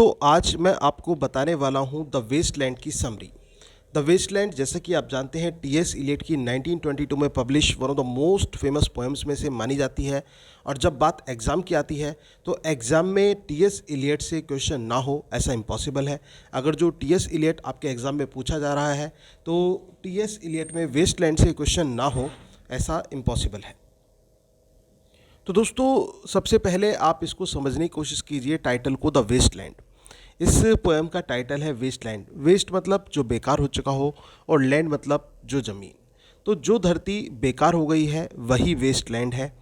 दोस्तों आज मैं आपको बताने वाला हूँ द वेस्टलैंड की समरी। द वेस्टलैंड जैसे कि आप जानते हैं टी.एस. इलियट की 1922 में publish one of the most famous poems में से मानी जाती है। और जब बात एग्ज़ाम की आती है तो एग्ज़ाम में टी.एस. इलियट से क्वेश्चन ना हो ऐसा इम्पॉसिबल है। अगर जो टी.एस. इलियट आपके एग्ज़ाम में पूछा जा रहा है तो टी.एस. इलियट में वेस्टलैंड से क्वेश्चन ना हो ऐसा इम्पॉसिबल है। तो दोस्तों सबसे पहले आप इसको समझने की कोशिश कीजिए टाइटल को, द वेस्टलैंड। इस पोएम का टाइटल है वेस्टलैंड। वेस्ट मतलब जो बेकार हो चुका हो और लैंड मतलब जो ज़मीन। तो जो धरती बेकार हो गई है वही वेस्टलैंड है।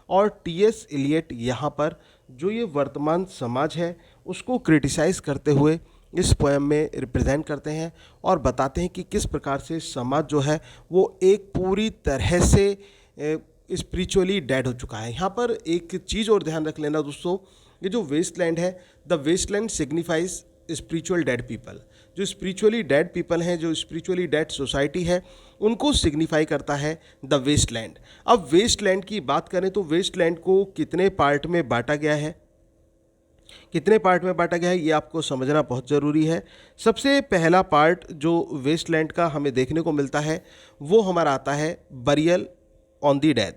और टी.एस. इलियट यहाँ पर जो ये वर्तमान समाज है उसको क्रिटिसाइज़ करते हुए इस पोएम में रिप्रेजेंट करते हैं और बताते हैं कि किस प्रकार से समाज जो है वो एक पूरी तरह से स्पिरिचुअली डेड हो चुका है। यहाँ पर एक चीज़ और ध्यान रख लेना दोस्तों, ये जो वेस्टलैंड है, the wasteland signifies spiritual dead people. जो स्पिरिचुअली डेड पीपल हैं, जो स्पिरिचुअली डेड सोसाइटी है, उनको सिग्निफाई करता है द वेस्टलैंड। अब वेस्टलैंड की बात करें तो वेस्टलैंड को कितने पार्ट में बांटा गया है, कितने पार्ट में बांटा गया है ये आपको समझना बहुत ज़रूरी है। सबसे पहला पार्ट जो वेस्टलैंड का हमें देखने को मिलता है वो हमारा आता है burial on the dead,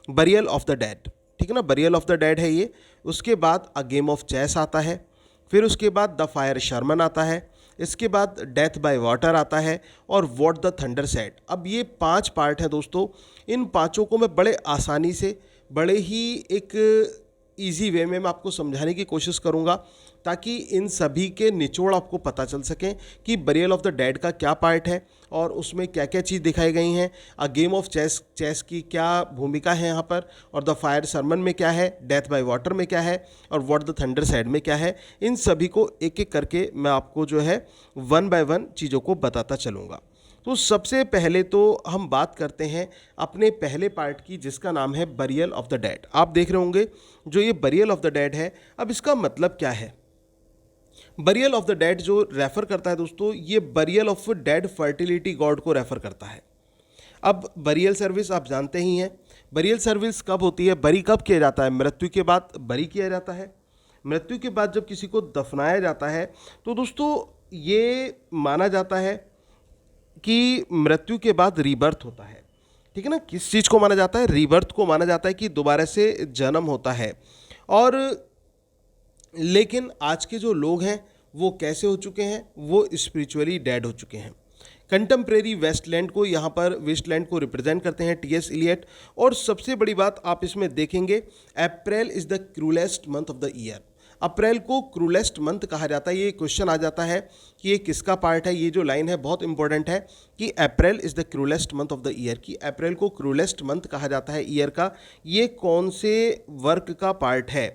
burial of the dead. ठीक है ना, बरियल ऑफ द डेड है ये। उसके बाद अ गेम ऑफ चेस आता है, फिर उसके बाद द फायर शर्मन आता है, इसके बाद डेथ बाय वाटर आता है और व्हाट द थंडर सेड। अब ये 5 पार्ट हैं दोस्तों। इन पांचों को मैं बड़े आसानी से, बड़े ही एक ईजी वे में मैं आपको समझाने की कोशिश करूंगा ताकि इन सभी के निचोड़ आपको पता चल सकें कि बरियल ऑफ द डेड का क्या पार्ट है और उसमें क्या क्या चीज़ दिखाई गई हैं। अ गेम ऑफ चेस की क्या भूमिका है यहाँ पर, और द फायर सरमन में क्या है, डेथ बाय वाटर में क्या है और व्हाट द थंडर सैड में क्या है। इन सभी को एक एक करके मैं आपको जो है वन बाय वन चीज़ों को बताता चलूँगा। तो सबसे पहले तो हम बात करते हैं अपने पहले पार्ट की जिसका नाम है बरियल ऑफ द डेड। आप देख रहे होंगे जो ये बरियल ऑफ द डेड है, अब इसका मतलब क्या है। बरियल ऑफ द डेड जो रेफर करता है दोस्तों, ये burial of dead fertility God को रेफर करता है। अब बरियल सर्विस आप जानते ही हैं, बरियल सर्विस कब होती है, बरी कब किया जाता है, मृत्यु के बाद बरी किया जाता है। मृत्यु के बाद जब किसी को दफनाया जाता है तो दोस्तों ये माना जाता है कि मृत्यु के बाद रीबर्थ होता है। ठीक है ना, किस चीज़ को माना जाता है, रीबर्थ को माना जाता है कि दोबारा से जन्म होता है। और लेकिन आज के जो लोग हैं वो कैसे हो चुके हैं, वो स्पिरिचुअली डेड हो चुके हैं। कंटेम्प्रेरी वेस्टलैंड को यहाँ पर वेस्टलैंड को रिप्रेजेंट करते हैं टी.एस. इलियट। और सबसे बड़ी बात आप इसमें देखेंगे, April is the cruellest month of the year. April को क्रूलेस्ट मंथ कहा जाता है। ये क्वेश्चन आ जाता है कि ये किसका पार्ट है। ये जो लाइन है बहुत इंपॉर्टेंट है कि अप्रैल is the cruellest month of the year, कि अप्रैल को क्रूलेस्ट मंथ कहा जाता है ईयर का। ये कौन से वर्क का पार्ट है,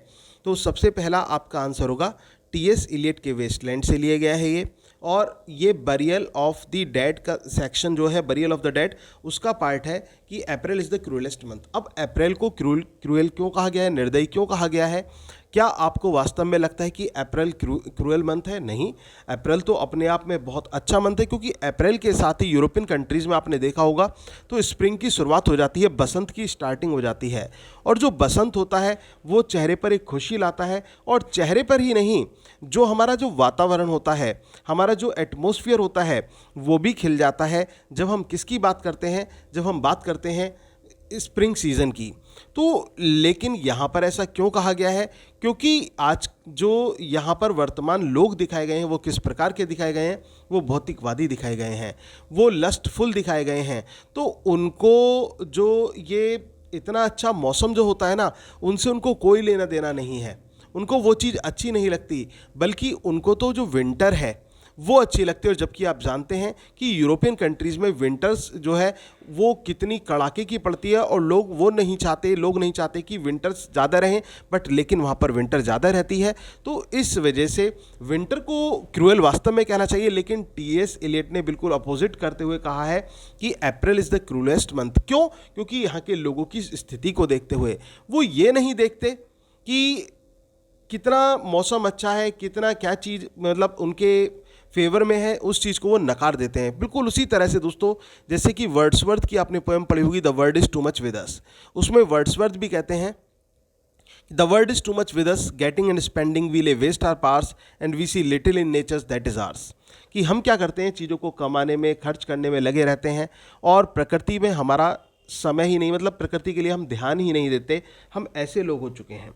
तो सबसे पहला आपका आंसर होगा टी.एस. इलियट के वेस्टलैंड से लिया गया है ये। और ये बरियल ऑफ द डेड का सेक्शन जो है, बरियल ऑफ द डेड, उसका पार्ट है कि अप्रैल इज़ द क्रूलेस्ट मंथ। अब अप्रैल को क्रूएल क्यों कहा गया है, निर्दयी क्यों कहा गया है। क्या आपको वास्तव में लगता है कि अप्रैल क्रूएल मंथ है? नहीं, अप्रैल तो अपने आप में बहुत अच्छा मंथ है, क्योंकि अप्रैल के साथ ही यूरोपियन कंट्रीज़ में आपने देखा होगा तो स्प्रिंग की शुरुआत हो जाती है, बसंत की स्टार्टिंग हो जाती है। और जो बसंत होता है वो चेहरे पर एक खुशी लाता है, और चेहरे पर ही नहीं, जो हमारा जो वातावरण होता है, हमारा जो एटमॉस्फेयर होता है, वो भी खिल जाता है। जब हम किसकी बात करते हैं, जब हम बात करते हैं स्प्रिंग सीज़न की। तो लेकिन यहाँ पर ऐसा क्यों कहा गया है, क्योंकि आज जो यहाँ पर वर्तमान लोग दिखाए गए हैं वो किस प्रकार के दिखाए गए हैं, वो भौतिकवादी दिखाए गए हैं, वो लस्टफुल दिखाए गए हैं। तो उनको जो ये इतना अच्छा मौसम जो होता है ना, उनसे उनको कोई लेना देना नहीं है, उनको वो चीज़ अच्छी नहीं लगती, बल्कि उनको तो जो विंटर है वो अच्छी लगती है। और जबकि आप जानते हैं कि यूरोपियन कंट्रीज़ में विंटर्स जो है वो कितनी कड़ाके की पड़ती है, और लोग नहीं चाहते कि विंटर्स ज़्यादा रहें, बट लेकिन वहाँ पर विंटर ज़्यादा रहती है। तो इस वजह से विंटर को क्रूएल वास्तव में कहना चाहिए, लेकिन टी.एस. इलियट ने बिल्कुल अपोजिट करते हुए कहा है कि अप्रैल इज़ द क्रूलेस्ट मंथ। क्यों? क्योंकि यहाँ के लोगों की स्थिति को देखते हुए वो ये नहीं देखते कि कितना मौसम अच्छा है, कितना क्या चीज़ मतलब उनके फेवर में है, उस चीज़ को वो नकार देते हैं। बिल्कुल उसी तरह से दोस्तों, जैसे कि वर्ड्सवर्थ की आपने पोएम पढ़ी होगी, the world is too much with us. उसमें वर्ड्सवर्थ भी कहते हैं the world is too much with us, getting and spending we lay waste our powers and we see little in nature's that is ours. कि हम क्या करते हैं, चीज़ों को कमाने में, खर्च करने में लगे रहते हैं और प्रकृति में हमारा समय ही नहीं, मतलब प्रकृति के लिए हम ध्यान ही नहीं देते। हम ऐसे लोग हो चुके हैं।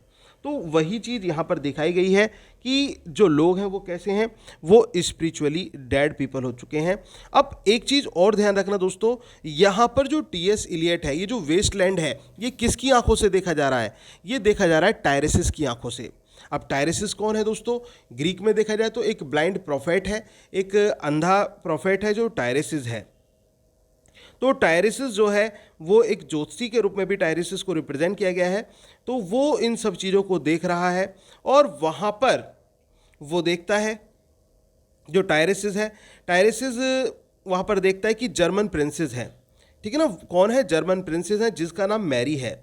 तो वही चीज़ यहाँ पर दिखाई गई है कि जो लोग हैं वो कैसे हैं, वो स्पिरिचुअली डेड पीपल हो चुके हैं। अब एक चीज़ और ध्यान रखना दोस्तों, यहाँ पर जो टी.एस. इलियट है, ये जो वेस्टलैंड है, ये किसकी आंखों से देखा जा रहा है? ये देखा जा रहा है टायरेसिस की आंखों से। अब टायरेसिस कौन है दोस्तों? ग्रीक में देखा जाए तो एक ब्लाइंड प्रोफेट है, एक अंधा प्रोफेट है जो टायरेसिस है। तो टायरेसिस जो है वो एक ज्योतिषी के रूप में भी टायरेसिस को रिप्रेजेंट किया गया है। तो वो इन सब चीज़ों को देख रहा है और वहाँ पर वो देखता है, जो टायरेसिस है, टायरेसिस वहाँ पर देखता है कि जर्मन प्रिंसेस है, ठीक है ना। कौन है? जर्मन प्रिंसेस है जिसका नाम मैरी है।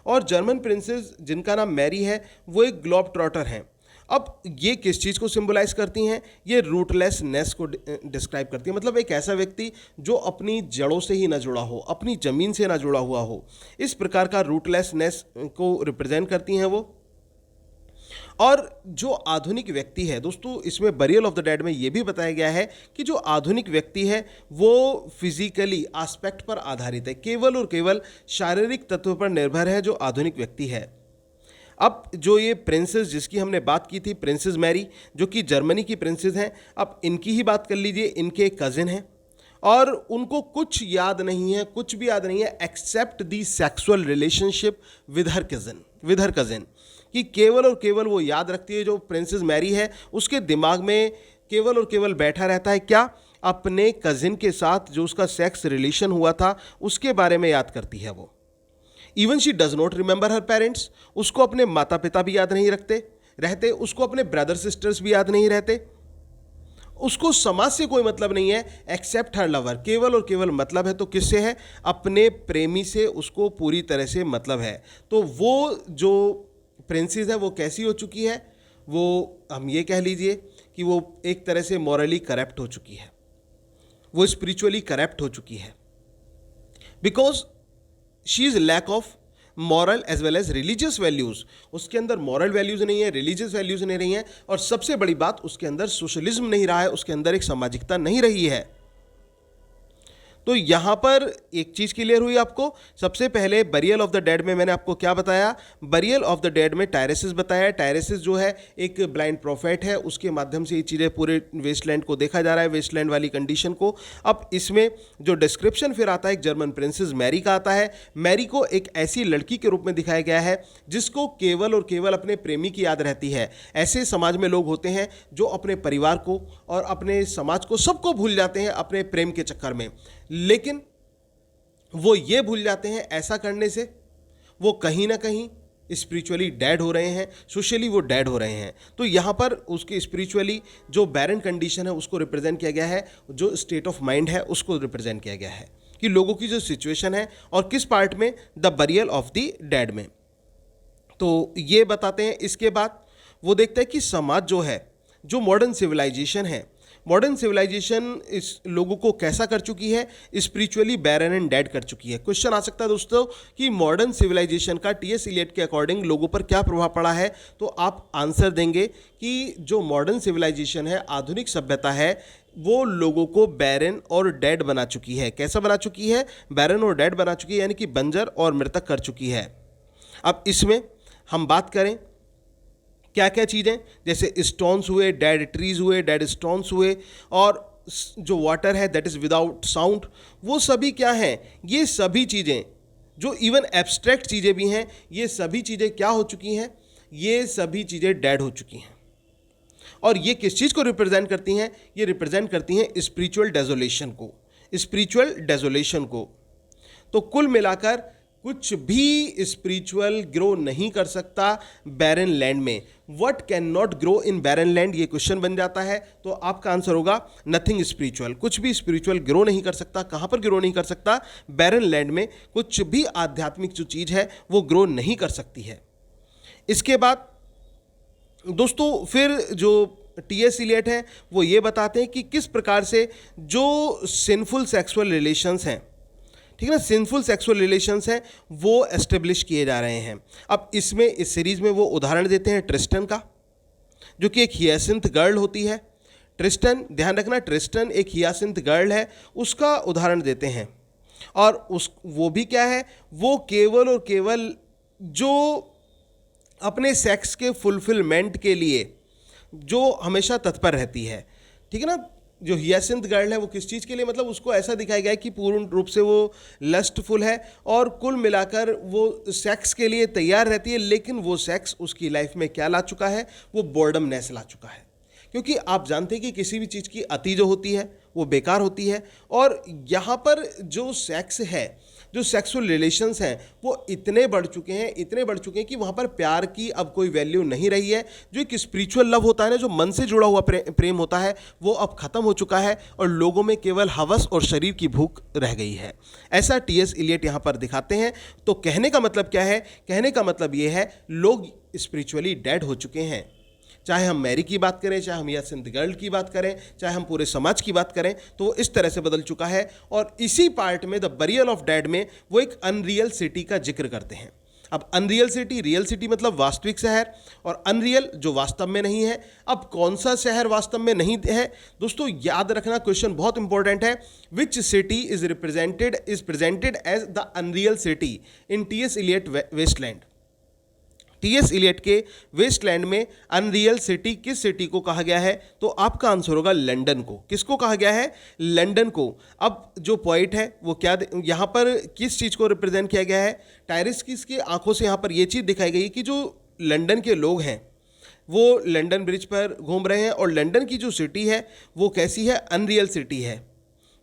और जर्मन प्रिंसेस जिनका नाम मैरी है वो एक ग्लोब ट्रॉटर हैं। अब ये किस चीज़ को सिंबलाइज करती हैं? ये रूटलेसनेस को डिस्क्राइब करती है, मतलब एक ऐसा व्यक्ति जो अपनी जड़ों से ही ना जुड़ा हो, अपनी ज़मीन से ना जुड़ा हुआ हो। इस प्रकार का रूटलेसनेस को रिप्रेजेंट करती हैं वो। और जो आधुनिक व्यक्ति है दोस्तों, इसमें बरियल ऑफ द डेड में ये भी बताया गया है कि जो आधुनिक व्यक्ति है वो फिजिकली एस्पेक्ट पर आधारित है, केवल और केवल शारीरिक तत्व पर निर्भर है जो आधुनिक व्यक्ति है। अब जो ये प्रिंसेस जिसकी हमने बात की थी, प्रिंसेस मैरी, जो कि जर्मनी की प्रिंसेस हैं, अब इनकी ही बात कर लीजिए। इनके कज़िन हैं और उनको कुछ याद नहीं है, कुछ भी याद नहीं है except the sexual relationship with her cousin, कि केवल और केवल वो याद रखती है, जो प्रिंसेस मैरी है उसके दिमाग में केवल और केवल बैठा रहता है क्या? अपने कज़िन के साथ जो उसका सेक्स रिलेशन हुआ था उसके बारे में याद करती है वो। Even she does not remember her parents, उसको अपने माता पिता भी याद नहीं रहते, उसको अपने ब्रदर सिस्टर्स भी याद नहीं रहते, उसको समाज से कोई मतलब नहीं है एक्सेप्ट हर लवर। केवल और केवल मतलब है तो किससे है? अपने प्रेमी से उसको पूरी तरह से मतलब है। तो वो जो प्रिंसेस है वो कैसी हो चुकी है? वो हम ये कह लीजिए कि वो एक तरह से मॉरली करप्ट हो चुकी है, वो स्पिरिचुअली करप्ट हो चुकी है, because she is lack of moral as well as religious values. उसके अंदर मॉरल वैल्यूज नहीं है, रिलीजियस वैल्यूज नहीं रही हैं, और सबसे बड़ी बात उसके अंदर सोशलिज्म नहीं रहा है, उसके अंदर एक सामाजिकता नहीं रही है। तो यहाँ पर एक चीज़ क्लियर हुई आपको। सबसे पहले बरियल ऑफ द डेड में मैंने आपको क्या बताया? बरियल ऑफ द डेड में टायरेसिस बताया। टायरेसिस जो है एक ब्लाइंड प्रोफेट है, उसके माध्यम से ये चीज़ें पूरे वेस्टलैंड को देखा जा रहा है, वेस्टलैंड वाली कंडीशन को। अब इसमें जो डिस्क्रिप्शन फिर आता है एक जर्मन प्रिंसेस मैरी का आता है। मैरी को एक ऐसी लड़की के रूप में दिखाया गया है जिसको केवल और केवल अपने प्रेमी की याद रहती है। ऐसे समाज में लोग होते हैं जो अपने परिवार को और अपने समाज को सबको भूल जाते हैं अपने प्रेम के चक्कर में, लेकिन वो ये भूल जाते हैं ऐसा करने से वो कहीं ना कहीं स्पिरिचुअली डेड हो रहे हैं, सोशली वो डेड हो रहे हैं। तो यहाँ पर उसके स्पिरिचुअली जो बैरन कंडीशन है उसको रिप्रेजेंट किया गया है, जो स्टेट ऑफ माइंड है उसको रिप्रेजेंट किया गया है कि लोगों की जो सिचुएशन है और किस पार्ट में, the burial of the dead में। तो ये बताते हैं। इसके बाद वो देखते हैं कि समाज जो है, जो मॉडर्न सिविलाइजेशन है, मॉडर्न सिविलाइजेशन इस लोगों को कैसा कर चुकी है? स्पिरिचुअली बैरन एंड डेड कर चुकी है। क्वेश्चन आ सकता है दोस्तों कि मॉडर्न सिविलाइजेशन का टी.एस. इलियट के अकॉर्डिंग लोगों पर क्या प्रभाव पड़ा है? तो आप आंसर देंगे कि जो मॉडर्न सिविलाइजेशन है, आधुनिक सभ्यता है, वो लोगों को बैरन और डेड बना चुकी है। कैसा बना चुकी है? बैरन और डेड बना चुकी है, यानी कि बंजर और मृतक कर चुकी है। अब इसमें हम बात करें क्या क्या चीज़ें, जैसे स्टोन्स हुए, डेड ट्रीज हुए, डेड स्टोन्स हुए, और जो वाटर है दैट इज़ विदाउट साउंड, वो सभी क्या हैं? ये सभी चीज़ें जो इवन एब्स्ट्रैक्ट चीज़ें भी हैं, ये सभी चीज़ें क्या हो चुकी हैं? ये सभी चीज़ें डेड हो चुकी हैं। और ये किस चीज़ को रिप्रेजेंट करती हैं? ये रिप्रेजेंट करती हैं स्पिरिचुअल डेजोलेशन को, स्पिरिचुअल डेजोलेशन को। तो कुल मिलाकर कुछ भी स्पिरिचुअल ग्रो नहीं कर सकता बैरन लैंड में। What can not grow in barren land, ये क्वेश्चन बन जाता है। तो आपका आंसर होगा नथिंग स्पिरिचुअल। कुछ भी स्पिरिचुअल ग्रो नहीं कर सकता। कहाँ पर ग्रो नहीं कर सकता? बैरन लैंड में कुछ भी आध्यात्मिक जो चीज़ है वो ग्रो नहीं कर सकती है। इसके बाद दोस्तों फिर जो टी.एस. इलियट है वो ये बताते हैं कि किस प्रकार से जो सिंफुल सेक्सुअल रिलेशंस हैं, ठीक है ना, सिंफुल सेक्सुअल रिलेशंस हैं वो एस्टेब्लिश किए जा रहे हैं। अब इसमें इस सीरीज़ में वो उदाहरण देते हैं ट्रिस्टन का, जो कि एक हियासिंथ गर्ल होती है। ट्रिस्टन, ध्यान रखना, ट्रिस्टन एक हियासिंथ गर्ल है, उसका उदाहरण देते हैं। और उस वो भी क्या है, वो केवल और केवल जो अपने सेक्स के फुलफिलमेंट के लिए जो हमेशा तत्पर रहती है। ठीक है ना, जो हियासिंथ गर्ल है वो किस चीज़ के लिए, मतलब उसको ऐसा दिखाया गया है कि पूर्ण रूप से वो लस्टफुल है और कुल मिलाकर वो सेक्स के लिए तैयार रहती है, लेकिन वो सेक्स उसकी लाइफ में क्या ला चुका है, वो बोर्डमनेस ला चुका है। क्योंकि आप जानते हैं कि किसी भी चीज़ की अति जो होती है वो बेकार होती है। और यहाँ पर जो सेक्स है, जो सेक्सुअल रिलेशंस हैं, वो इतने बढ़ चुके हैं कि वहाँ पर प्यार की अब कोई वैल्यू नहीं रही है। जो एक स्पिरिचुअल लव होता है ना, जो मन से जुड़ा हुआ प्रेम होता है, वो अब ख़त्म हो चुका है और लोगों में केवल हवस और शरीर की भूख रह गई है। ऐसा टी.एस. इलियट यहाँ पर दिखाते हैं। तो कहने का मतलब क्या है, कहने का मतलब ये है लोग स्पिरिचुअली डेड हो चुके हैं। चाहे हम मैरी की बात करें, चाहे हम हियासिंथ गर्ल की बात करें, चाहे हम पूरे समाज की बात करें, तो वो इस तरह से बदल चुका है। और इसी पार्ट में द बरियल ऑफ डेड में वो एक अनरियल सिटी का जिक्र करते हैं। अब अनरियल सिटी, रियल सिटी मतलब वास्तविक शहर, और अनरियल जो वास्तव में नहीं है। अब कौन सा शहर वास्तव में नहीं है दोस्तों, याद रखना, क्वेश्चन बहुत इंपॉर्टेंट है। Which city is presented as the unreal city in टी.एस. Eliot wasteland. टी.एस. इलियट के वेस्टलैंड में अनरियल सिटी किस सिटी को कहा गया है, तो आपका आंसर होगा लंदन को। किसको कहा गया है, लंदन को। अब जो पॉइंट है वो क्या, यहाँ पर किस चीज़ को रिप्रेजेंट किया गया है, टायरिस की आंखों से यहाँ पर ये चीज़ दिखाई गई कि जो लंदन के लोग हैं वो लंदन ब्रिज पर घूम रहे हैं, और लंदन की जो सिटी है वो कैसी है, अनरियल सिटी है।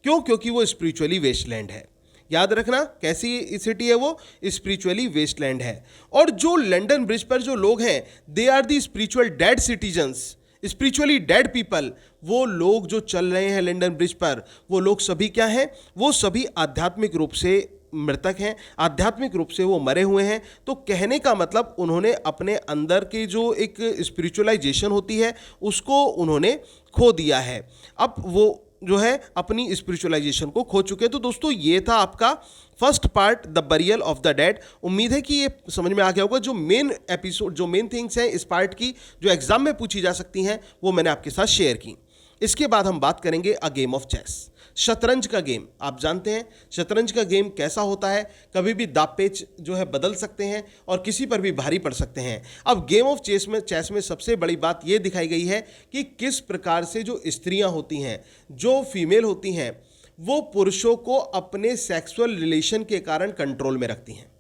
क्यों, क्योंकि वो स्पिरिचुअली वेस्टलैंड है। याद रखना, कैसी सिटी है वो, स्पिरिचुअली वेस्टलैंड है। और जो लंदन ब्रिज पर जो लोग हैं, they are the spiritual dead citizens, spiritually dead people. वो लोग जो चल रहे हैं लंदन ब्रिज पर, वो लोग सभी क्या हैं, वो सभी आध्यात्मिक रूप से मृतक हैं, आध्यात्मिक रूप से वो मरे हुए हैं। तो कहने का मतलब उन्होंने अपने अंदर की जो एक स्पिरिचुअलाइजेशन होती है उसको उन्होंने खो दिया है। अब वो जो है अपनी स्पिरिचुअलाइजेशन को खो चुके हैं। तो दोस्तों ये था आपका first part, the burial of the dead. उम्मीद है कि ये समझ में आ गया होगा। जो मेन एपिसोड, जो मेन थिंग्स हैं इस पार्ट की, जो एग्जाम में पूछी जा सकती हैं, वो मैंने आपके साथ शेयर की। इसके बाद हम बात करेंगे अ गेम ऑफ चेस, शतरंज का गेम। आप जानते हैं शतरंज का गेम कैसा होता है, कभी भी दाव पेच जो है बदल सकते हैं और किसी पर भी भारी पड़ सकते हैं। अब गेम ऑफ चेस में सबसे बड़ी बात यह दिखाई गई है कि किस प्रकार से जो स्त्रियां होती हैं, जो फीमेल होती हैं, वो पुरुषों को अपने सेक्सुअल रिलेशन के कारण कंट्रोल में रखती हैं,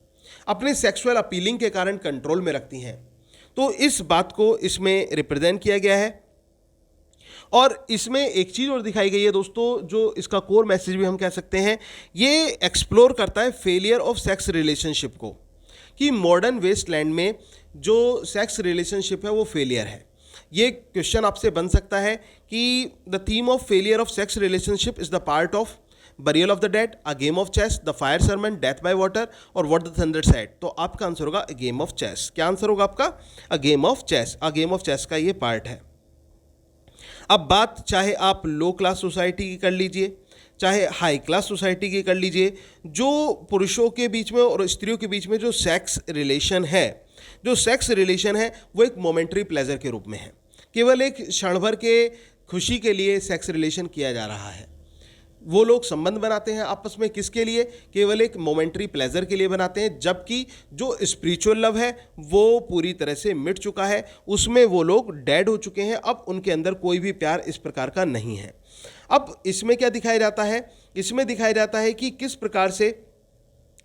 अपने सेक्सुअल अपीलिंग के कारण कंट्रोल में रखती हैं। तो इस बात को इसमें रिप्रेजेंट किया गया है। और इसमें एक चीज़ और दिखाई गई है दोस्तों, जो इसका कोर मैसेज भी हम कह सकते हैं, ये एक्सप्लोर करता है फेलियर ऑफ सेक्स रिलेशनशिप को, कि मॉडर्न वेस्टलैंड में जो सेक्स रिलेशनशिप है वो फेलियर है। ये क्वेश्चन आपसे बन सकता है कि the theme of failure of sex relationship is the part of burial of the dead, a game of chess, the fire sermon, death by water और व्हाट द थंडर सेड। तो आपका आंसर होगा a game of chess. क्या answer होगा आपका, a game of chess. A game of chess का ये part है। अब बात चाहे आप लो क्लास सोसाइटी की कर लीजिए, चाहे हाई क्लास सोसाइटी की कर लीजिए, जो पुरुषों के बीच में और स्त्रियों के बीच में जो सेक्स रिलेशन है, वो एक मोमेंट्री प्लेजर के रूप में है। केवल एक क्षण भर के खुशी के लिए सेक्स रिलेशन किया जा रहा है। वो लोग संबंध बनाते हैं आपस में किसके लिए, केवल एक मोमेंट्री प्लेजर के लिए बनाते हैं। जबकि जो स्पिरिचुअल लव है वो पूरी तरह से मिट चुका है, उसमें वो लोग डेड हो चुके हैं। अब उनके अंदर कोई भी प्यार इस प्रकार का नहीं है। अब इसमें क्या दिखाया जाता है, इसमें दिखाया जाता है कि किस प्रकार से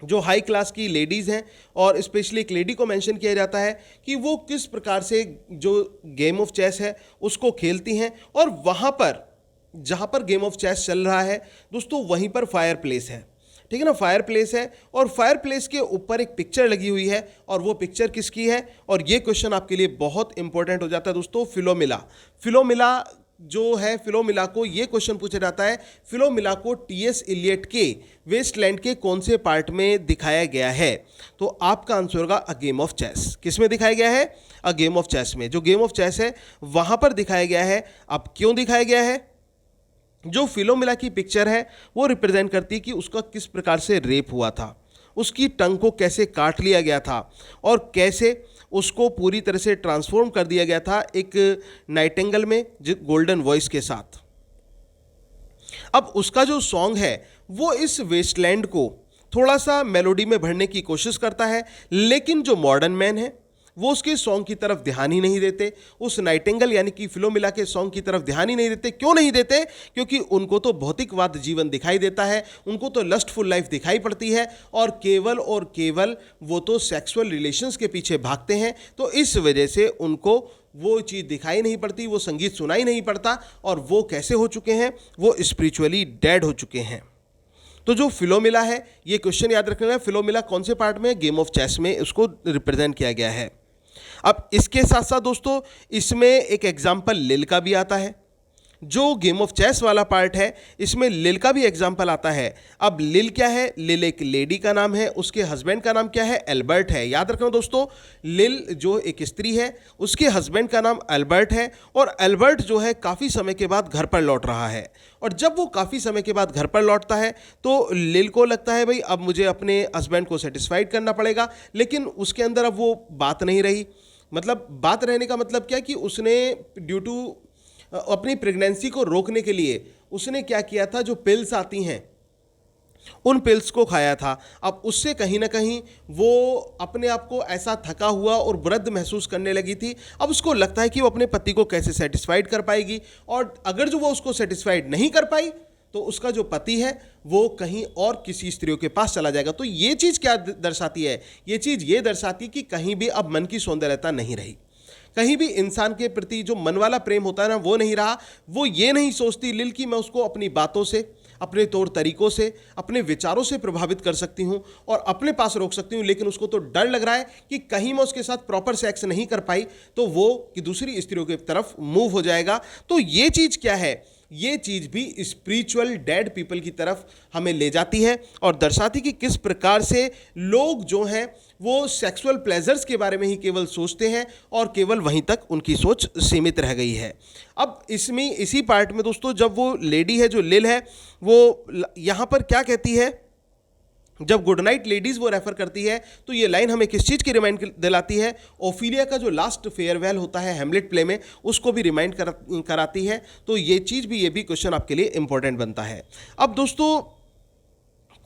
जो हाई क्लास की लेडीज़ हैं, और स्पेशली एक लेडी को मेंशन किया जाता है कि वो किस प्रकार से जो गेम ऑफ चेस है उसको खेलती हैं। और वहाँ पर जहाँ पर गेम ऑफ चेस चल रहा है दोस्तों, वहीं पर फायर प्लेस है, ठीक है ना, फायर प्लेस है, और फायर प्लेस के ऊपर एक पिक्चर लगी हुई है। और वो पिक्चर किसकी है, और ये क्वेश्चन आपके लिए बहुत इंपॉर्टेंट हो जाता है दोस्तों, फिलोमिला जो है, फिलोमिला को ये क्वेश्चन पूछा जाता है, फिलोमिला को टी.एस. इलियट के वेस्टलैंड के कौन से पार्ट में दिखाया गया है। तो आपका आंसर होगा अ गेम ऑफ चेस। किस में दिखाया गया है, अ गेम ऑफ चेस में। जो गेम ऑफ चेस है वहाँ पर दिखाया गया है। अब क्यों दिखाया गया है, जो फिलोमिला की पिक्चर है वो रिप्रेजेंट करती है कि उसका किस प्रकार से रेप हुआ था, उसकी टंग को कैसे काट लिया गया था और कैसे उसको पूरी तरह से ट्रांसफॉर्म कर दिया गया था एक नाइटिंगेल में जो गोल्डन वॉइस के साथ। अब उसका जो सॉन्ग है वो इस वेस्टलैंड को थोड़ा सा मेलोडी में भरने की कोशिश करता है, लेकिन जो मॉडर्न मैन है वो उसके सॉन्ग की तरफ ध्यान ही नहीं देते, उस नाइटिंगेल यानी कि फिलोमिला के सॉन्ग की तरफ ध्यान ही नहीं देते। क्यों नहीं देते? क्योंकि उनको तो भौतिकवाद जीवन दिखाई देता है, उनको तो लस्टफुल लाइफ दिखाई पड़ती है और केवल वो तो सेक्सुअल रिलेशंस के पीछे भागते हैं। तो इस वजह से उनको वो चीज़ दिखाई नहीं पड़ती, वो संगीत सुनाई नहीं पड़ता और वो कैसे हो चुके हैं, वो स्पिरिचुअली डेड हो चुके हैं। तो जो फिलोमिला है, ये क्वेश्चन याद रखना है, फिलोमिला कौन से पार्ट में? गेम ऑफ चेस में उसको रिप्रेजेंट किया गया है। अब इसके साथ साथ दोस्तों इसमें एक एग्जाम्पल लिल का भी आता है। जो गेम ऑफ चेस वाला पार्ट है इसमें लिल का भी एग्जाम्पल आता है। अब लिल क्या है? लिल एक लेडी का नाम है, उसके हस्बैंड का नाम क्या है? एल्बर्ट है। याद रखना दोस्तों, लिल जो एक स्त्री है उसके हस्बैंड का नाम एल्बर्ट है और एल्बर्ट जो है काफ़ी समय के बाद घर पर लौट रहा है। और जब वो काफ़ी समय के बाद घर पर लौटता है तो लिल को लगता है भाई अब मुझे अपने हस्बैंड को सेटिस्फाइड करना पड़ेगा, लेकिन उसके अंदर अब वो बात नहीं रही। मतलब बात रहने का मतलब क्या कि उसने ड्यू टू अपनी प्रेगनेंसी को रोकने के लिए उसने क्या किया था, जो पिल्स आती हैं उन पिल्स को खाया था। अब उससे कहीं ना कहीं वो अपने आप को ऐसा थका हुआ और वृद्ध महसूस करने लगी थी। अब उसको लगता है कि वो अपने पति को कैसे सेटिस्फाइड कर पाएगी, और अगर जो वो उसको सेटिस्फाइड नहीं कर पाई तो उसका जो पति है वो कहीं और किसी स्त्रियों के पास चला जाएगा। तो ये चीज़ क्या दर्शाती है? ये चीज़ ये दर्शाती है कि कहीं भी अब मन की सौंदर्यता नहीं रही, कहीं भी इंसान के प्रति जो मन वाला प्रेम होता है ना वो नहीं रहा। वो ये नहीं सोचती लिल कि मैं उसको अपनी बातों से, अपने तौर तरीकों से, अपने विचारों से प्रभावित कर सकती हूँ और अपने पास रोक सकती हूँ, लेकिन उसको तो डर लग रहा है कि कहीं मैं उसके साथ प्रॉपर सेक्स नहीं कर पाई तो वो कि दूसरी स्त्रियों की तरफ मूव हो जाएगा। तो ये चीज़ क्या है? ये चीज़ भी स्पिरिचुअल डेड पीपल की तरफ हमें ले जाती है और दर्शाती कि किस प्रकार से लोग जो हैं वो सेक्सुअल प्लेजर्स के बारे में ही केवल सोचते हैं और केवल वहीं तक उनकी सोच सीमित रह गई है। अब इसमें इसी पार्ट में दोस्तों जब वो लेडी है जो लिल है वो यहाँ पर क्या कहती है, जब गुड नाइट लेडीज़ वो रेफर करती है तो ये लाइन हमें किस चीज़ की रिमाइंड दिलाती है? ओफिलिया का जो लास्ट फेयरवेल होता है हेमलेट प्ले में उसको भी रिमाइंड कराती है। तो ये चीज़ भी, ये भी क्वेश्चन आपके लिए इंपॉर्टेंट बनता है। अब दोस्तों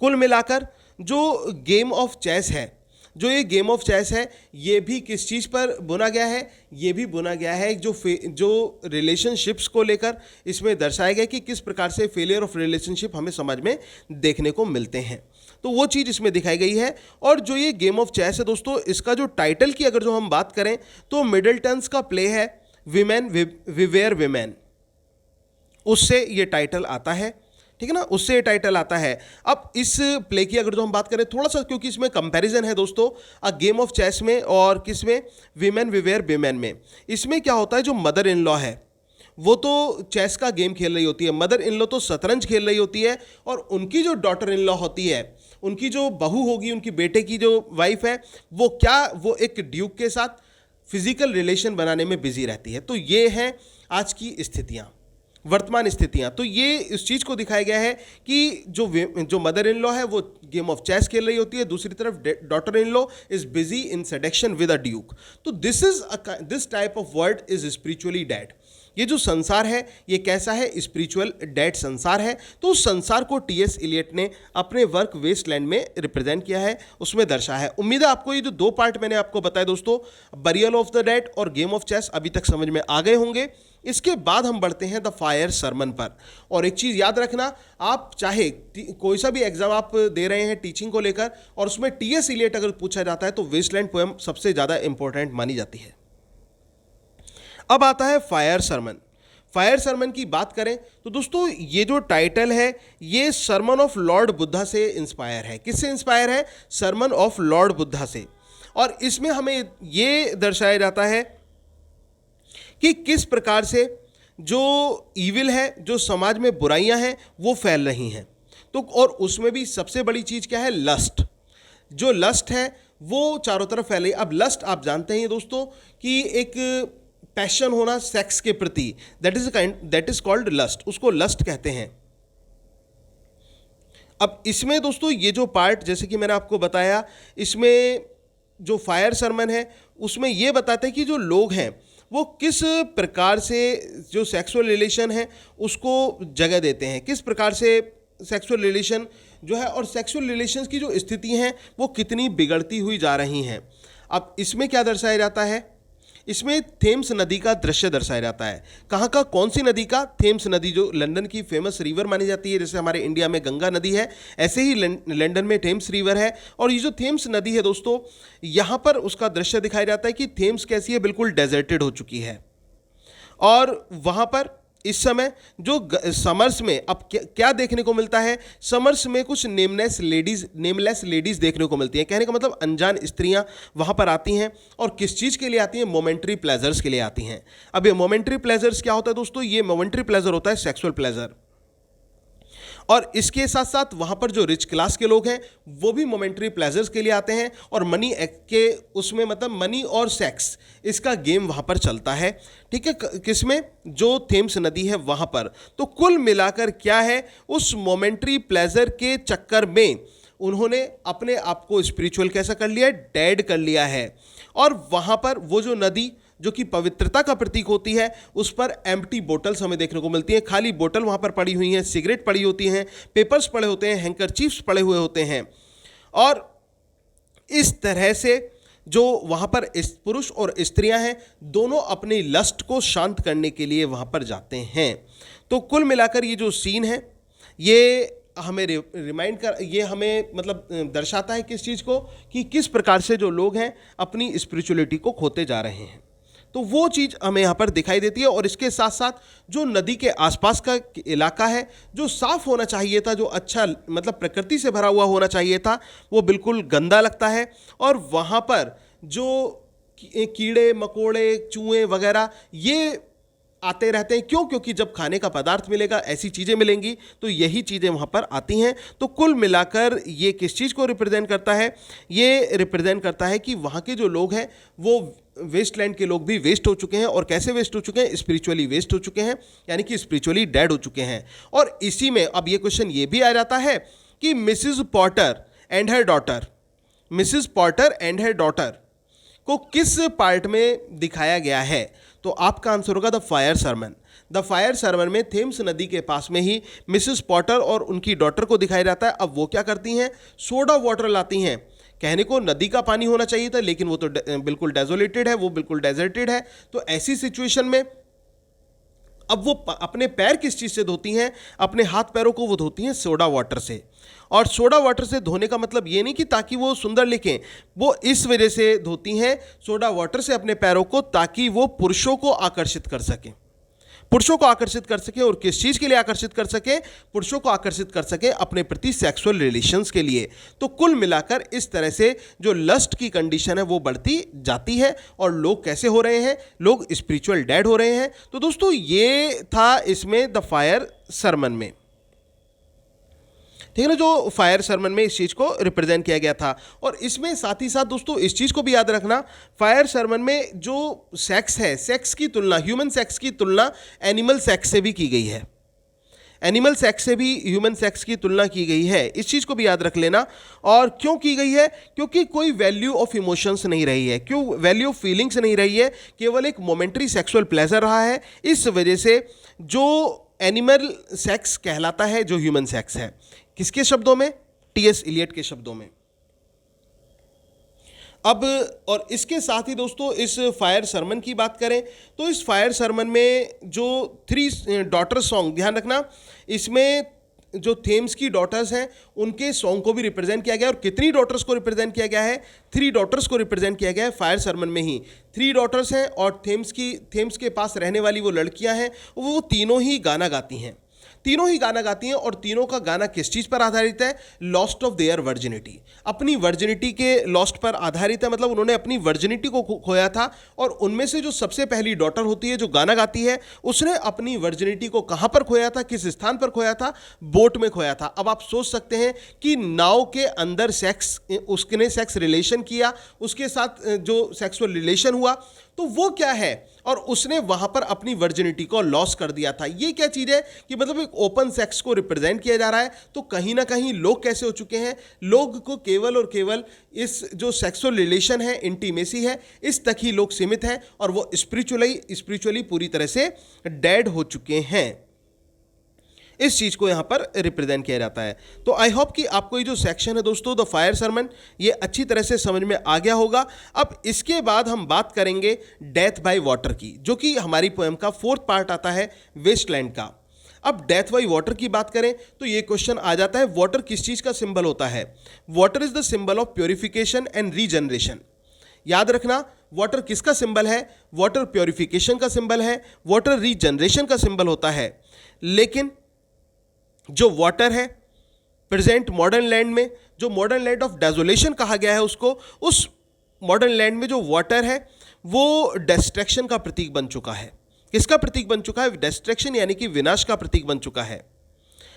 कुल मिलाकर जो गेम ऑफ चेस है, जो ये गेम ऑफ चेस है ये भी किस चीज़ पर बुना गया है? ये भी बुना गया है जो रिलेशनशिप्स को लेकर इसमें दर्शाया गया कि किस प्रकार से फेलियर ऑफ रिलेशनशिप हमें समाज में देखने को मिलते हैं। तो वो चीज़ इसमें दिखाई गई है। और जो ये गेम ऑफ चेस है दोस्तों, इसका जो टाइटल की अगर जो हम बात करें तो मिडलटन्स का प्ले है विमेन विवेयर विमेन, उससे ये टाइटल आता है, ठीक है ना, उससे ये टाइटल आता है। अब इस प्ले की अगर जो हम बात करें थोड़ा सा, क्योंकि इसमें कंपैरिजन है दोस्तों अ गेम ऑफ चेस में और किस में, विमेन विवेयर विमेन में। इसमें क्या होता है, जो मदर इन लॉ है वो तो चेस का गेम खेल रही होती है, मदर इन लॉ तो शतरंज खेल रही होती है, और उनकी जो डॉटर इन लॉ होती है, उनकी जो बहू होगी, उनकी बेटे की जो वाइफ है, वो क्या, वो एक ड्यूक के साथ फिजिकल रिलेशन बनाने में बिजी रहती है। तो ये हैं आज की स्थितियाँ, वर्तमान स्थितियाँ। तो ये इस चीज़ को दिखाया गया है कि जो मदर इन लॉ है वो गेम ऑफ चेस खेल रही होती है, दूसरी तरफ daughter in law is busy in seduction with a duke. तो this type of word is spiritually dead. ये जो संसार है ये कैसा है? स्पिरिचुअल डेड संसार है। तो उस संसार को टी.एस. इलियट ने अपने वर्क वेस्टलैंड में रिप्रेजेंट किया है, उसमें दर्शाया है। उम्मीद है आपको ये जो दो पार्ट मैंने आपको बताए दोस्तों, बरियल ऑफ द डेड और गेम ऑफ चेस, अभी तक समझ में आ गए होंगे। इसके बाद हम बढ़ते हैं द फायर सरमन पर। और एक चीज़ याद रखना, आप चाहे कोई सा भी एग्जाम आप दे रहे हैं टीचिंग को लेकर और उसमें टी.एस. इलियट अगर पूछा जाता है तो वेस्टलैंड पोएम सबसे ज़्यादा इंपॉर्टेंट मानी जाती है। अब आता है फायर सरमन। फायर सरमन की बात करें तो दोस्तों ये जो टाइटल है ये सरमन ऑफ लॉर्ड बुद्धा से इंस्पायर है। किससे इंस्पायर है? सरमन ऑफ लॉर्ड बुद्धा से। और इसमें हमें ये दर्शाया जाता है कि किस प्रकार से जो ईविल है, जो समाज में बुराइयां हैं वो फैल रही हैं। तो और उसमें भी सबसे बड़ी चीज़ क्या है? लस्ट। जो लस्ट है वो चारों तरफ फैले। अब लस्ट आप जानते हैं दोस्तों कि एक पैशन होना सेक्स के प्रति, दैट इज कॉल्ड लस्ट, उसको लस्ट कहते हैं। अब इसमें दोस्तों ये जो पार्ट जैसे कि मैंने आपको बताया, इसमें जो फायर सरमन है उसमें ये बताते हैं कि जो लोग हैं वो किस प्रकार से जो सेक्सुअल रिलेशन है उसको जगह देते हैं, किस प्रकार से सेक्सुअल रिलेशन जो है और सेक्सुअल रिलेशंस की जो स्थिति हैं वो कितनी बिगड़ती हुई जा रही हैं। अब इसमें क्या दर्शाया जाता है, इसमें थेम्स नदी का दृश्य दर्शाया जाता है। कहाँ का, कौन सी नदी का? थेम्स नदी, जो लंदन की फेमस रिवर मानी जाती है। जैसे हमारे इंडिया में गंगा नदी है, ऐसे ही लंदन में थेम्स रिवर है। और ये जो थेम्स नदी है दोस्तों, यहाँ पर उसका दृश्य दिखाया जाता है कि थेम्स कैसी है, बिल्कुल डेजर्टेड हो चुकी है। और वहाँ पर इस समय जो समर्स में अब क्या देखने को मिलता है, समर्स में कुछ नेमलेस लेडीज़ देखने को मिलती हैं। कहने का मतलब अनजान स्त्रियां वहाँ पर आती हैं और किस चीज़ के लिए आती हैं, मोमेंट्री प्लेजर्स के लिए आती हैं। अब ये मोमेंट्री प्लेजर्स क्या होता है दोस्तों, ये मोमेंट्री प्लेजर होता है सेक्सुअल प्लेजर। और इसके साथ साथ वहाँ पर जो रिच क्लास के लोग हैं वो भी मोमेंट्री प्लेजर्स के लिए आते हैं और मनी के उसमें मतलब मनी और सेक्स इसका गेम वहाँ पर चलता है। ठीक है, किसमें, जो थेम्स नदी है वहाँ पर। तो कुल मिलाकर क्या है, उस मोमेंट्री प्लेजर के चक्कर में उन्होंने अपने आप को स्पिरिचुअल कैसा कर लिया है, डेड कर लिया है। और वहाँ पर वो जो नदी जो कि पवित्रता का प्रतीक होती है, उस पर एम्प्टी बोटल्स हमें देखने को मिलती हैं, खाली बोतल वहाँ पर पड़ी हुई हैं, सिगरेट पड़ी होती हैं, पेपर्स पड़े होते हैं, हैंकरचीफ्स पड़े हुए होते हैं। और इस तरह से जो वहाँ पर पुरुष और स्त्रियां हैं दोनों अपनी लस्ट को शांत करने के लिए वहाँ पर जाते हैं। तो कुल मिलाकर ये जो सीन है ये हमें ये हमें मतलब दर्शाता है किस चीज़ को, कि किस प्रकार से जो लोग हैं अपनी स्पिरिचुअलिटी को खोते जा रहे हैं। तो वो चीज़ हमें यहाँ पर दिखाई देती है। और इसके साथ साथ जो नदी के आसपास का इलाका है जो साफ़ होना चाहिए था, जो अच्छा मतलब प्रकृति से भरा हुआ होना चाहिए था, वो बिल्कुल गंदा लगता है। और वहाँ पर जो कीड़े मकोड़े चूहे वगैरह ये आते रहते हैं। क्यों? क्योंकि जब खाने का पदार्थ मिलेगा, ऐसी चीज़ें मिलेंगी, तो यही चीज़ें वहाँ पर आती हैं। तो कुल मिलाकर ये किस चीज़ को रिप्रेजेंट करता है, ये रिप्रेजेंट करता है कि वहाँ के जो लोग हैं वो वेस्टलैंड के लोग भी वेस्ट हो चुके हैं। और कैसे वेस्ट हो चुके हैं, स्पिरिचुअली वेस्ट हो चुके हैं, यानी कि स्पिरिचुअली डेड हो चुके हैं। और इसी में अब ये क्वेश्चन ये भी आ जाता है कि Mrs Potter and her daughter को किस पार्ट में दिखाया गया है। तो आपका आंसर होगा the fire sermon. The fire sermon में थेम्स नदी के पास में ही मिसेस पॉटर और उनकी डॉटर को दिखाया जाता है। अब वो क्या करती हैं, सोडा वाटर लाती हैं। कहने को नदी का पानी होना चाहिए था, लेकिन वो तो बिल्कुल डेजोलेटेड है, वो बिल्कुल डेजर्टेड है। तो ऐसी सिचुएशन में अब वो अपने पैर किस चीज़ से धोती हैं, अपने हाथ पैरों को वो धोती हैं सोडा वाटर से। और सोडा वाटर से धोने का मतलब ये नहीं कि ताकि वो सुंदर लिखें, वो इस वजह से धोती हैं सोडा वाटर से अपने पैरों को, ताकि वो पुरुषों को आकर्षित कर सकें, पुरुषों को आकर्षित कर सके। और किस चीज़ के लिए आकर्षित कर सके, पुरुषों को आकर्षित कर सके अपने प्रति सेक्सुअल रिलेशंस के लिए। तो कुल मिलाकर इस तरह से जो लस्ट की कंडीशन है वो बढ़ती जाती है और लोग कैसे हो रहे हैं, लोग स्पिरिचुअल डेड हो रहे हैं। तो दोस्तों ये था इसमें द फायर सरमन में, ठीक है ना, जो फायर सरमन में इस चीज़ को रिप्रेजेंट किया गया था। और इसमें साथ ही साथ दोस्तों इस चीज़ को भी याद रखना, फायर सरमन में जो सेक्स है, सेक्स की तुलना, ह्यूमन सेक्स की तुलना एनिमल सेक्स से भी की गई है। एनिमल सेक्स से भी ह्यूमन सेक्स की तुलना की गई है, इस चीज़ को भी याद रख लेना। और क्यों की गई है, क्योंकि कोई वैल्यू ऑफ इमोशंस नहीं रही है, क्यों वैल्यू ऑफ फीलिंग्स नहीं रही है, केवल एक मोमेंट्री सेक्सुअल प्लेजर रहा है। इस वजह से जो एनिमल सेक्स कहलाता है, जो ह्यूमन सेक्स है, किसके शब्दों में, टीएस इलियट के शब्दों में। अब और इसके साथ ही दोस्तों इस फायर सरमन की बात करें तो इस फायर सरमन में जो 3 डॉटर सॉन्ग, ध्यान रखना इसमें जो थेम्स की डॉटर्स हैं उनके सॉन्ग को भी रिप्रेजेंट किया गया है। और कितनी डॉटर्स को रिप्रेजेंट किया गया है, 3 डॉटर्स को रिप्रेजेंट किया गया है फायर सरमन में ही। 3 डॉटर्स हैं और थेम्स के पास रहने वाली वो लड़कियां हैं, वो तीनों ही गाना गाती हैं, तीनों ही गाना गाती हैं। और तीनों का गाना किस चीज़ पर आधारित है, लॉस्ट ऑफ देयर वर्जिनिटी, अपनी वर्जिनिटी के लॉस्ट पर आधारित है। मतलब उन्होंने अपनी वर्जिनिटी को खोया था। और उनमें से जो सबसे पहली डॉटर होती है जो गाना गाती है, उसने अपनी वर्जिनिटी को कहाँ पर खोया था, किस स्थान पर खोया था, बोट में खोया था। अब आप सोच सकते हैं कि नाव के अंदर उसने सेक्स रिलेशन किया, उसके साथ जो सेक्सुअल रिलेशन हुआ, तो वो क्या है, और उसने वहां पर अपनी वर्जिनिटी को लॉस कर दिया था। ये क्या चीज है कि मतलब एक ओपन सेक्स को रिप्रेजेंट किया जा रहा है। तो कहीं ना कहीं लोग कैसे हो चुके हैं, लोग को केवल और केवल इस जो सेक्सुअल रिलेशन है, इंटीमेसी है, इस तक ही लोग सीमित हैं और वो स्पिरिचुअली पूरी तरह से डेड हो चुके हैं। इस चीज को यहां पर रिप्रेजेंट किया जाता है। तो आई होप कि आपको ये जो सेक्शन है दोस्तों, द फायर सरमन, ये अच्छी तरह से समझ में आ गया होगा। अब इसके बाद हम बात करेंगे डेथ बाय वाटर की, जो कि हमारी पोएम का 4th पार्ट आता है, वेस्टलैंड का। अब डेथ बाय वाटर की बात करें तो ये क्वेश्चन आ जाता है, वाटर किस चीज का सिंबल होता है? Water is the symbol of purification and regeneration. याद रखना, वाटर किसका सिंबल है? वाटर प्योरिफिकेशन का सिंबल है, वाटर रीजनरेशन का सिंबल होता है। लेकिन जो वाटर है प्रेजेंट मॉडर्न लैंड में, जो मॉडर्न लैंड ऑफ डेजोलेशन कहा गया है उसको, उस मॉडर्न लैंड में जो वाटर है वो डिस्ट्रक्शन का प्रतीक बन चुका है। किसका प्रतीक बन चुका है? डिस्ट्रक्शन यानी कि विनाश का प्रतीक बन चुका है।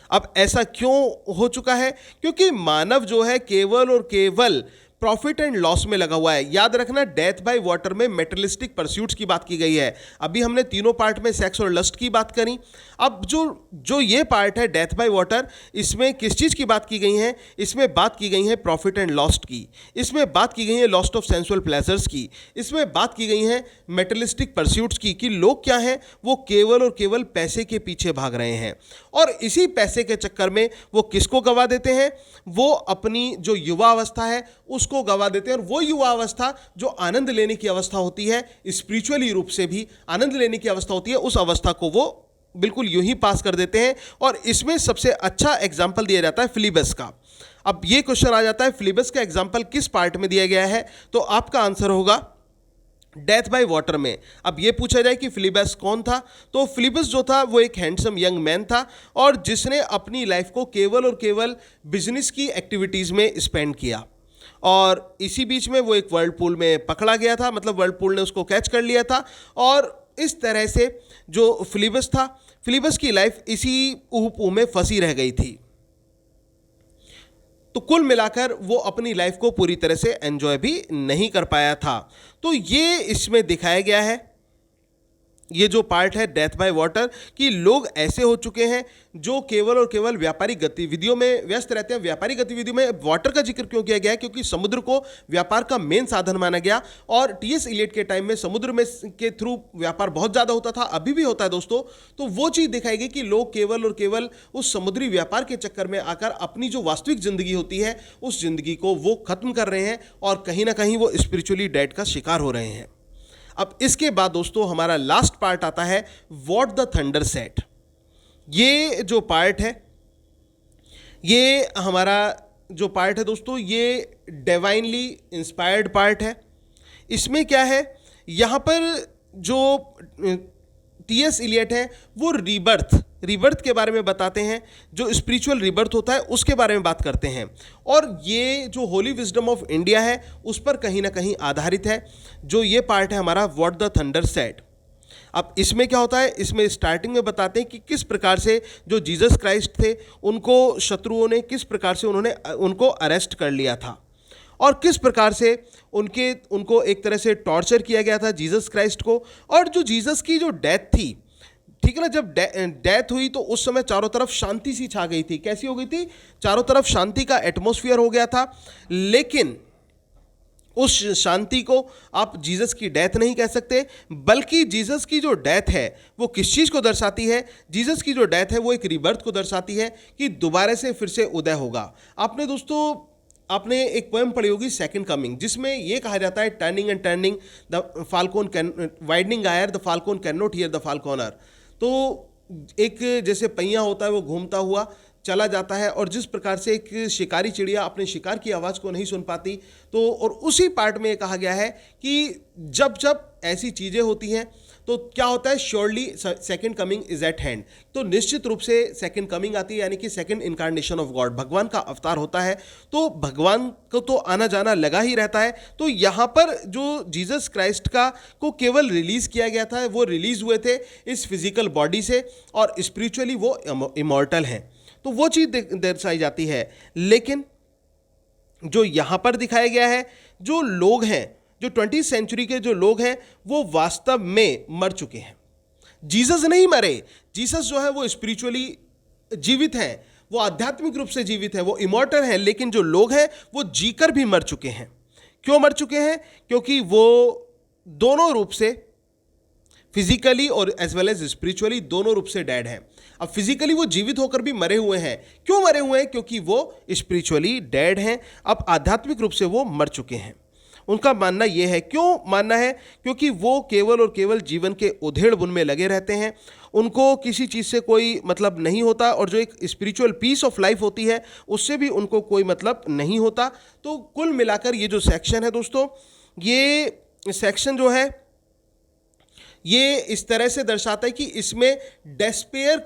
अब ऐसा क्यों हो चुका है? क्योंकि मानव जो है केवल और केवल प्रॉफिट एंड लॉस में लगा हुआ है। याद रखना, डेथ बाय वाटर में मेटेरियलिस्टिक परस्यूट्स की बात की गई है। अभी हमने तीनों पार्ट में सेक्स और लस्ट की बात करी। अब जो ये पार्ट है डेथ बाय वाटर, इसमें किस चीज़ की बात की गई है? इसमें बात की गई है प्रॉफिट एंड लॉस्ट की, इसमें बात की गई है लॉस्ट ऑफ सेंसुअल प्लेजर्स की, इसमें बात की गई है मेटेरियलिस्टिक परस्यूट्स की, कि लोग क्या हैं, वो केवल और केवल पैसे के पीछे भाग रहे हैं और इसी पैसे के चक्कर में वो किसको गवा देते हैं? वो अपनी जो युवा अवस्था है उसको गवा देते हैं। और वो युवा अवस्था जो आनंद लेने की अवस्था होती है, स्पिरिचुअली रूप से भी आनंद लेने की अवस्था होती है, उस अवस्था को वो बिल्कुल यूं ही पास कर देते हैं। और इसमें सबसे अच्छा एग्जाम्पल दिया जाता है फिलीबस का। अब ये क्वेश्चन आ जाता है, फिलीबस का एग्जाम्पल किस पार्ट में दिया गया है? तो आपका आंसर होगा डेथ बाय वाटर में। अब ये पूछा जाए कि फिलीबस कौन था, तो फिलीबस जो था वो एक हैंडसम यंग मैन था और जिसने अपनी लाइफ को केवल और केवल बिजनेस की एक्टिविटीज़ में स्पेंड किया। और इसी बीच में वो एक वर्लपूल में पकड़ा गया था, मतलब वर्लपूल ने उसको कैच कर लिया था। और इस तरह से जो फिलीबस था, फिलीबस की लाइफ इसी ऊह में फंसी रह गई थी। तो कुल मिलाकर वो अपनी लाइफ को पूरी तरह से एंजॉय भी नहीं कर पाया था। तो ये इसमें दिखाया गया है, ये जो पार्ट है डेथ बाय वाटर, कि लोग ऐसे हो चुके हैं जो केवल और केवल व्यापारिक गतिविधियों में व्यस्त रहते हैं। व्यापारिक गतिविधियों में वाटर का जिक्र क्यों किया गया है? क्योंकि समुद्र को व्यापार का मेन साधन माना गया और टीएस इलियट के टाइम में समुद्र में के थ्रू व्यापार बहुत ज़्यादा होता था, अभी भी होता है दोस्तों। तो वो चीज़ दिखाई गई कि लोग केवल और केवल उस समुद्री व्यापार के चक्कर में आकर अपनी जो वास्तविक ज़िंदगी होती है उस जिंदगी को वो खत्म कर रहे हैं और कहीं ना कहीं वो स्पिरिचुअली डेड का शिकार हो रहे हैं। अब इसके बाद दोस्तों हमारा लास्ट पार्ट आता है, व्हाट द थंडर सेड। ये जो पार्ट है, ये हमारा जो पार्ट है दोस्तों, ये डिवाइनली इंस्पायर्ड पार्ट है। इसमें क्या है, यहाँ पर जो टीएस इलियट है वो रीबर्थ के बारे में बताते हैं, जो स्पिरिचुअल रीबर्थ होता है उसके बारे में बात करते हैं। और ये जो होली विजडम ऑफ इंडिया है उस पर कहीं ना कहीं आधारित है, जो ये पार्ट है हमारा व्हाट द थंडर सेड। अब इसमें क्या होता है, इसमें स्टार्टिंग में बताते हैं कि किस प्रकार से जो जीसस क्राइस्ट थे उनको शत्रुओं ने किस प्रकार से उनको अरेस्ट कर लिया था और किस प्रकार से उनको एक तरह से टॉर्चर किया गया था जीसस क्राइस्ट को। और जो जीसस की जो डेथ थी, ठीक है ना, जब डेथ हुई तो उस समय चारों तरफ शांति सी छा गई थी। कैसी हो गई थी? चारों तरफ शांति का एटमॉस्फेयर हो गया था। लेकिन उस शांति को आप जीसस की डेथ नहीं कह सकते, बल्कि जीसस की जो डेथ है वो किस चीज़ को दर्शाती है? जीसस की जो डेथ है वो एक रीबर्थ को दर्शाती है कि दोबारा से फिर से उदय होगा। आपने एक पोएम पढ़ी होगी सेकंड कमिंग, जिसमें ये कहा जाता है, turning and turning the falcon can widening gyre the falcon can not hear the falconer. तो एक जैसे पहिया होता है वो घूमता हुआ चला जाता है और जिस प्रकार से एक शिकारी चिड़िया अपने शिकार की आवाज़ को नहीं सुन पाती, तो और उसी पार्ट में ये कहा गया है कि जब जब ऐसी चीज़ें होती हैं तो क्या होता है, surely second coming is eight hand. तो निश्चित रूप से सेकंड कमिंग आती है, यानी कि सेकंड इनकारनेशन ऑफ गॉड, भगवान का अवतार होता है। तो भगवान को तो आना जाना लगा ही रहता है। तो यहाँ पर जो जीसस क्राइस्ट को केवल रिलीज़ किया गया था, वो रिलीज़ हुए थे इस फिजिकल बॉडी से और स्पिरिचुअली वो इमॉर्टल हैं। तो वो चीज़ दर्शाई जाती है। लेकिन जो यहाँ पर दिखाया गया है, जो लोग हैं, जो 20वीं सेंचुरी के जो लोग हैं वो वास्तव में मर चुके हैं। जीसस नहीं मरे, जीसस जो है वो स्पिरिचुअली जीवित हैं, वो आध्यात्मिक रूप से जीवित हैं, वो इमॉर्टल हैं, लेकिन जो लोग हैं वो जीकर भी मर चुके हैं। क्यों मर चुके हैं? क्योंकि वो दोनों रूप से, फिजिकली और एज वेल एज स्पिरिचुअली, दोनों रूप से डेड हैं। अब फिजिकली वो जीवित होकर भी मरे हुए हैं। क्यों मरे हुए हैं? क्योंकि वो स्पिरिचुअली डेड हैं। अब आध्यात्मिक रूप से वो मर चुके हैं। उनका मानना यह है, क्यों मानना है? क्योंकि वो केवल और केवल जीवन के उधेड़ बुन में लगे रहते हैं, उनको किसी चीज़ से कोई मतलब नहीं होता, और जो एक स्पिरिचुअल पीस ऑफ लाइफ होती है उससे भी उनको कोई मतलब नहीं होता। तो कुल मिलाकर ये जो सेक्शन है दोस्तों, ये सेक्शन जो है ये इस तरह से दर्शाता है कि इसमें डेस्पेयर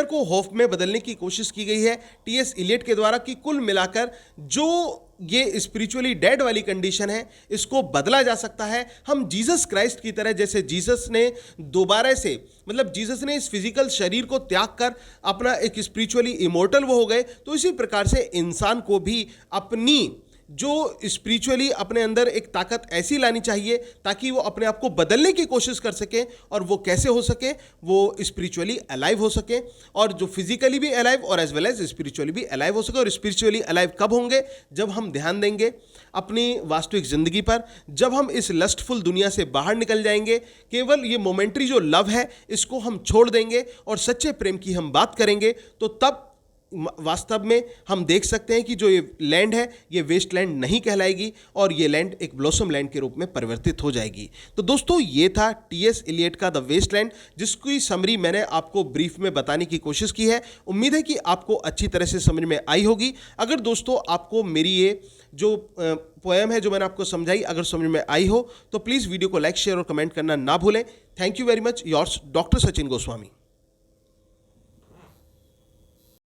को होप में बदलने की कोशिश की गई है टीएस इलियट के द्वारा, कि कुल मिलाकर जो ये स्पिरिचुअली डेड वाली कंडीशन है इसको बदला जा सकता है। हम जीसस क्राइस्ट की तरह, जैसे जीसस ने दोबारा से, मतलब जीसस ने इस फिजिकल शरीर को त्याग कर अपना एक स्पिरिचुअली इमोर्टल वो हो गए, तो इसी प्रकार से इंसान को भी अपनी जो स्पिरिचुअली अपने अंदर एक ताकत ऐसी लानी चाहिए ताकि वो अपने आप को बदलने की कोशिश कर सके। और वो कैसे हो सके? वो स्पिरिचुअली अलाइव हो सके, और जो फिजिकली भी अलाइव और एज वेल एज स्पिरिचुअली भी अलाइव हो सके। और स्पिरिचुअली अलाइव कब होंगे? जब हम ध्यान देंगे अपनी वास्तविक ज़िंदगी पर, जब हम इस लस्टफुल दुनिया से बाहर निकल जाएंगे, केवल ये मोमेंट्री जो लव है इसको हम छोड़ देंगे और सच्चे प्रेम की हम बात करेंगे, तो तब वास्तव में हम देख सकते हैं कि जो ये लैंड है ये वेस्ट लैंड नहीं कहलाएगी, और ये लैंड एक ब्लॉसम लैंड के रूप में परिवर्तित हो जाएगी। तो दोस्तों ये था टीएस इलियट का द वेस्ट लैंड, जिसकी समरी मैंने आपको ब्रीफ में बताने की कोशिश की है। उम्मीद है कि आपको अच्छी तरह से समझ में आई होगी। अगर दोस्तों आपको मेरी ये जो पोएम है जो मैंने आपको समझाई अगर समझ में आई हो तो प्लीज़ वीडियो को लाइक, शेयर और कमेंट करना ना भूलें। Thank you very much. Yours doctor Sachin Goswami.